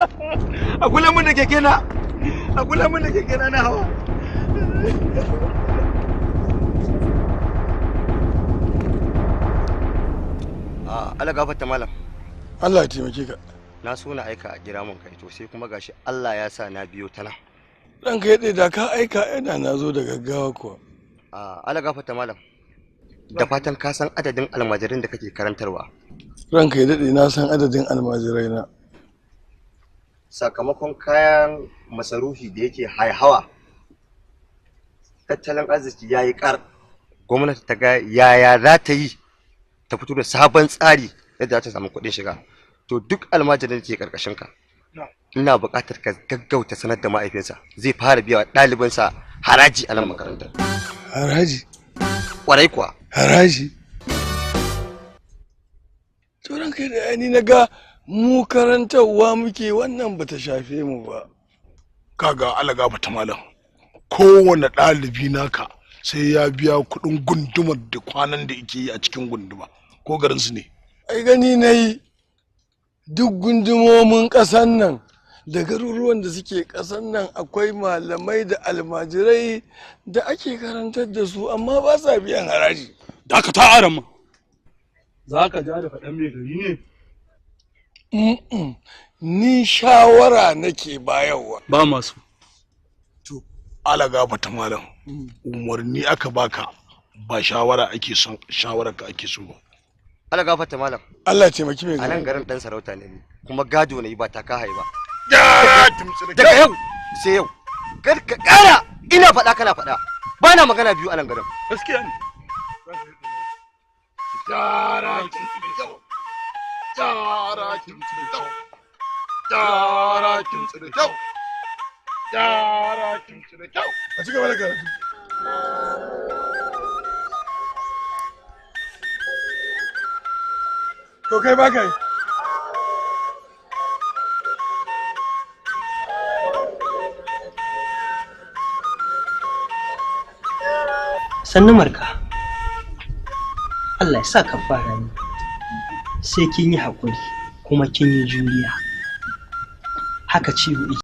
A kula mun da keke na. A kula mun da keke na hawa. Allah gafarta malam. Allah ya taimake ka. Na so na aika a gira mun kai to sai kuma gashi Allah ya sa na biyo ta nan. Ranka ya da ka aika ina na zo da gaggawa kuwa. Allah gafarta malam. Da fatan ka san adadin almajirin da kake karantarwa. Ranka ya daɗe na san adadin almajirai na. Sakamakon kayan masarufi da yake haihawa, tattalin arziki ya yi ƙar. Gwamnati ta ga yaya za ta yi ta fito da sabon tsari yadda za ta samu kuɗin shiga. To duk almajirin da ke ƙarƙashin ka, ina buƙatar ka gaggauta sanar da mahaifinsa zai fara biya wa ɗalibinsa haraji a nan makarantar. Haraji? Ƙwarai kuwa. Haraji? Turan kai da ni na ga mu karantarwa muke wannan bata shafe mu ba. Kaga alaga bata malam. Kowane ɗalibi naka sai ya biya kuɗin gundumar da kwanan da yake yi a cikin gunduma. Ko garin su ne? Ai gani na yi duk gundumomin ƙasan nan da garuruwan da suke ƙasan nan akwai malamai da almajirai da ake karantar da su amma ba sa biyan haraji. Da ka ta aran ma. Za ka ja da faɗan mai gari ne? Ni shawara nake bayarwa. Ba masu. To, alaga bata malam. Umarni aka baka ba shawara ake son shawara ka ake so ba. Allah gafarta malam. Allah taimaki mai gari. A nan garin dan sarauta ne kuma gado ne ba ta kahai ba. Daga yau sai yau. Kar ka ƙara ina faɗa kana faɗa. Ba na magana biyu a nan garin. Gaskiya ne. Yara kin tsire kyau. Yara kin tsire kyau. Yara kin tsire kyau. Yara kin tsire kyau. A ci gaba da karatu. To kai ba kai. Sannu marka. Allah ya sa ka fara ni. Sai kin yi haƙuri kuma kin yi juriya. Haka ciwo